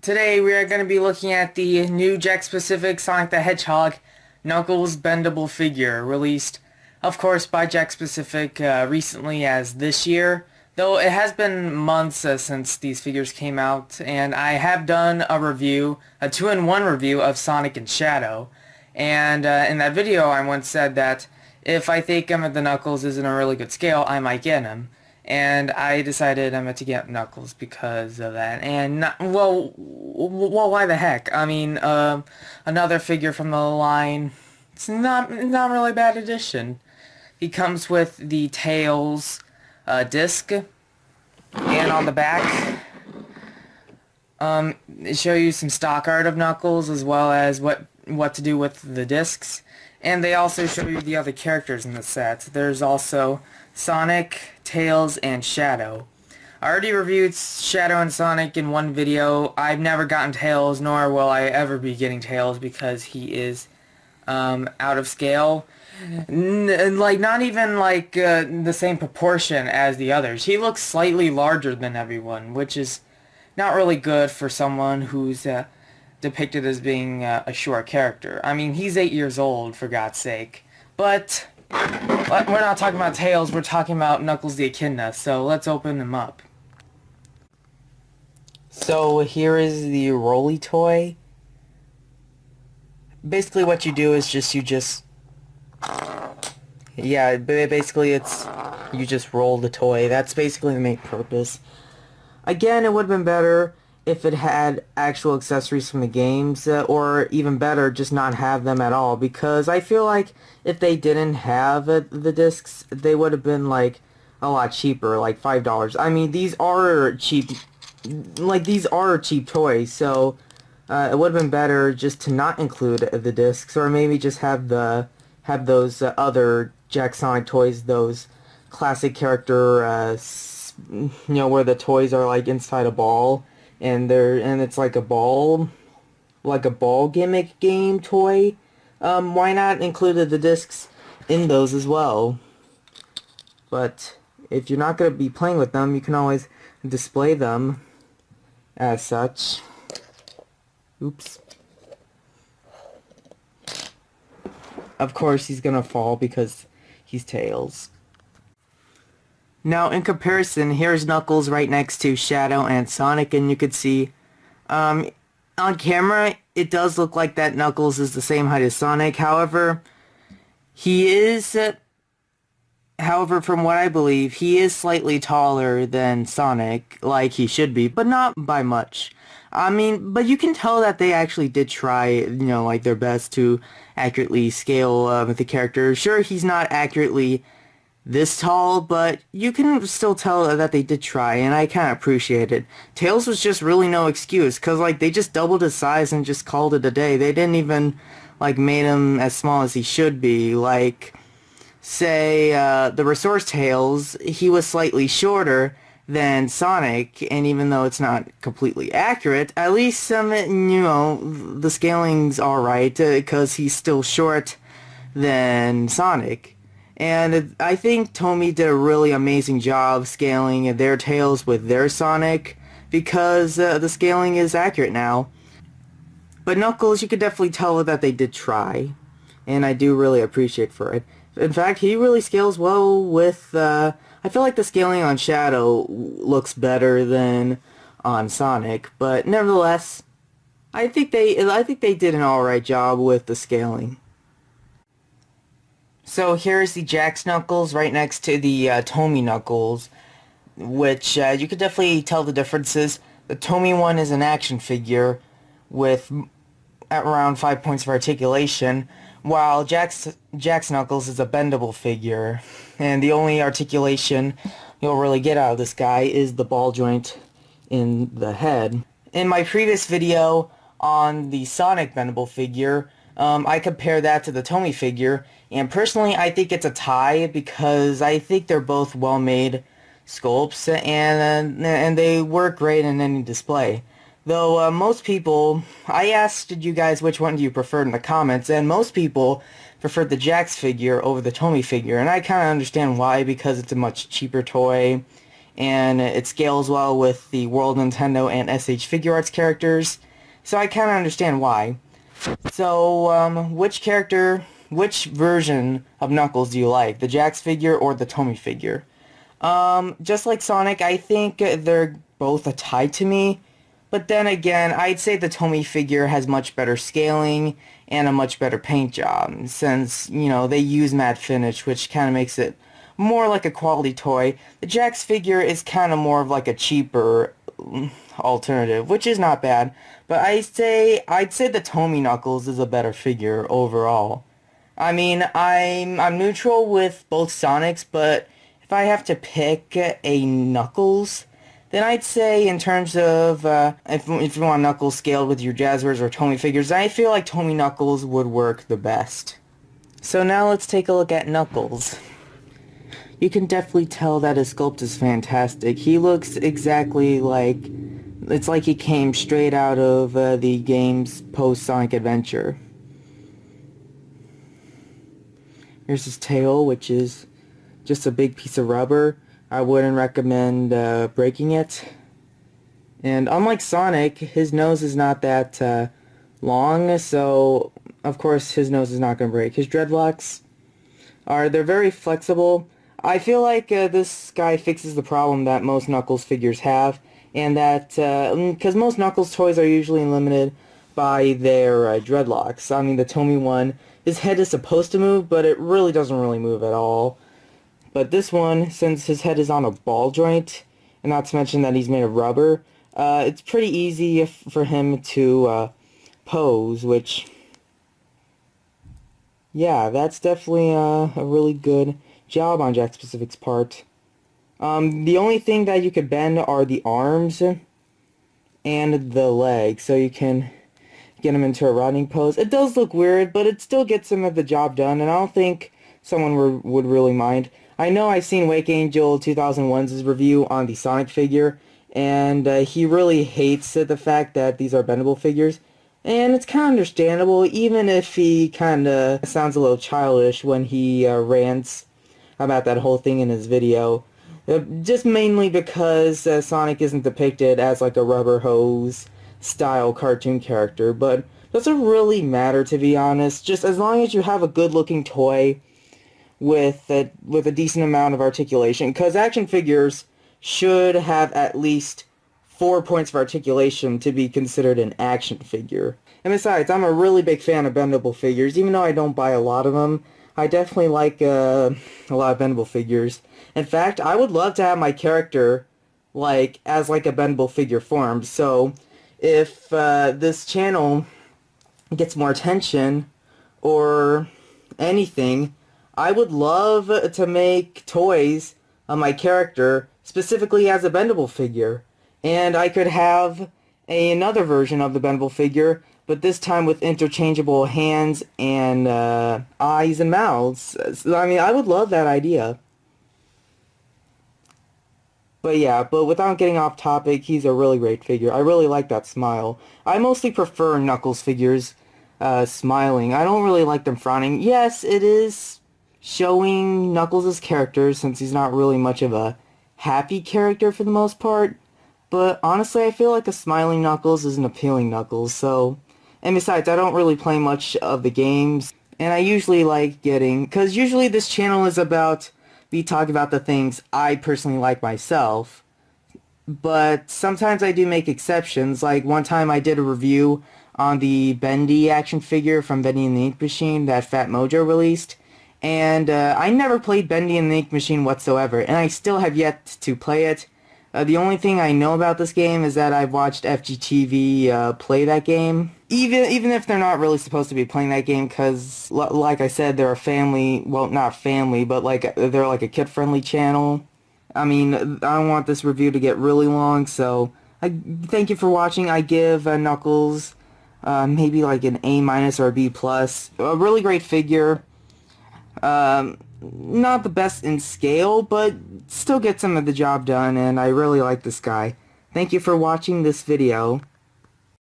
Today we are going to be looking at the new Jakks-specific Sonic the Hedgehog Knuckles bendable figure, released, of course, by Jakks-specific recently as this year, though it has been months since these figures came out, and I have done a review, a 2-in-1 review of Sonic and Shadow, and in that video I once said that if I think the Knuckles is in a really good scale, I might get him. And I decided to get Knuckles because of that. And, well, why the heck? I mean, another figure from the line. It's not really a bad addition. He comes with the Tails disc. And on the back, they show you some stock art of Knuckles as well as what to do with the discs. And they also show you the other characters in the set. There's also Sonic, Tails, and Shadow. I already reviewed Shadow and Sonic in one video. I've never gotten Tails, nor will I ever be getting Tails because he is out of scale. Not even the same proportion as the others. He looks slightly larger than everyone, which is not really good for someone who's depicted as being a short character. I mean, he's 8 years old, for God's sake. But we're not talking about Tails, we're talking about Knuckles the Echidna, so let's open them up. So here is the Rolly toy. Basically what you do is basically you just roll the toy. That's basically the main purpose. Again, it would have been better if it had actual accessories from the games, or even better, just not have them at all, because I feel like if they didn't have the discs, they would have been a lot cheaper, like $5. I mean, these are cheap, these are cheap toys, so it would have been better just to not include the discs, or maybe just have those other Jakks Sonic toys, those classic character, where the toys are inside a ball. And it's like a ball gimmick game toy. Why not include the discs in those as well? But if you're not going to be playing with them, you can always display them as such. Oops. Of course he's going to fall because he's Tails. Now, in comparison, here's Knuckles right next to Shadow and Sonic, and you could see, on camera, it does look like that Knuckles is the same height as Sonic. However, from what I believe, he is slightly taller than Sonic, like he should be, but not by much. I mean, but you can tell that they actually did try, their best to accurately scale the character. Sure, he's not accurately this tall, but you can still tell that they did try, and I kind of appreciate it. Tails was just really no excuse, because they just doubled his size and just called it a day. They didn't even made him as small as he should be. Say the Resource Tails, he was slightly shorter than Sonic, and even though it's not completely accurate, at least the scaling's alright, because he's still short than Sonic. And I think Tomy did a really amazing job scaling their Tails with their Sonic, because the scaling is accurate now. But Knuckles, you could definitely tell that they did try, and I do really appreciate for it. In fact, he really scales well with, I feel like the scaling on Shadow looks better than on Sonic, but nevertheless, I think they did an alright job with the scaling. So here's the Jakks Knuckles right next to the Tomy Knuckles, which you could definitely tell the differences. The Tomy one is an action figure with around 5 points of articulation, while Jakks Knuckles is a bendable figure, and the only articulation you'll really get out of this guy is the ball joint in the head. In my previous video on the Sonic bendable figure, I compare that to the Tomy figure, and personally I think it's a tie, because I think they're both well-made sculpts, and they work great in any display. Though most people, I asked you guys which one do you prefer in the comments, and most people preferred the Jakks figure over the Tomy figure, and I kind of understand why, because it's a much cheaper toy, and it scales well with the World Nintendo and SH Figure Arts characters, so I kind of understand why. So, which version of Knuckles do you like? The Jakks figure or the Tomy figure? Just like Sonic, I think they're both tied to me. But then again, I'd say the Tomy figure has much better scaling and a much better paint job, since, they use matte finish, which kind of makes it more like a quality toy. The Jakks figure is kind of more of like a cheaper alternative, which is not bad. But I'd say the Tomy Knuckles is a better figure overall. I mean, I'm neutral with both Sonics, but if I have to pick a Knuckles, then I'd say in terms of if you want Knuckles scaled with your Jazzwares or Tomy figures, I feel like Tomy Knuckles would work the best. So now let's take a look at Knuckles. You can definitely tell that his sculpt is fantastic. He looks exactly like, it's like he came straight out of the game's post-Sonic Adventure. Here's his tail, which is just a big piece of rubber. I wouldn't recommend breaking it. And unlike Sonic, his nose is not that long, so of course his nose is not going to break. His dreadlocks they're very flexible. I feel like this guy fixes the problem that most Knuckles figures have, and that, because most Knuckles toys are usually limited by their dreadlocks. I mean, the Tomy one, his head is supposed to move, but it really doesn't really move at all. But this one, since his head is on a ball joint, and not to mention that he's made of rubber, it's pretty easy for him to pose, which, yeah, that's definitely a really good job on Jakks Pacific's part. The only thing that you could bend are the arms and the legs, so you can get him into a running pose. It does look weird, but it still gets him the job done, and I don't think someone would really mind. I know I've seen Wake Angel 2001's review on the Sonic figure, and he really hates the fact that these are bendable figures, and it's kind of understandable, even if he kind of sounds a little childish when he rants about that whole thing in his video. Just mainly because Sonic isn't depicted as like a rubber hose style cartoon character, but doesn't really matter, to be honest. Just as long as you have a good looking toy with a decent amount of articulation, because action figures should have at least 4 points of articulation to be considered an action figure. And besides, I'm a really big fan of bendable figures, even though I don't buy a lot of them. I definitely like a lot of bendable figures. In fact, I would love to have my character as a bendable figure form. So if this channel gets more attention or anything, I would love to make toys of my character specifically as a bendable figure. And I could have another version of the bendable figure, but this time with interchangeable hands and eyes and mouths. So, I mean, I would love that idea. But yeah, without getting off topic, he's a really great figure. I really like that smile. I mostly prefer Knuckles figures smiling. I don't really like them frowning. Yes, it is showing Knuckles' character, since he's not really much of a happy character for the most part. But honestly, I feel like a smiling Knuckles is an appealing Knuckles, so... And besides, I don't really play much of the games, and I usually like because usually this channel is about me talking about the things I personally like myself, but sometimes I do make exceptions. Like one time I did a review on the Bendy action figure from Bendy and the Ink Machine that Fat Mojo released, and I never played Bendy and the Ink Machine whatsoever, and I still have yet to play it. The only thing I know about this game is that I've watched FGTV play that game. Even if they're not really supposed to be playing that game, because, like I said, they're a family, well, not family, but they're like a kid-friendly channel. I mean, I don't want this review to get really long, so thank you for watching. I give Knuckles maybe like an A- or a B+. A really great figure. Not the best in scale, but still gets some of the job done, and I really like this guy. Thank you for watching this video.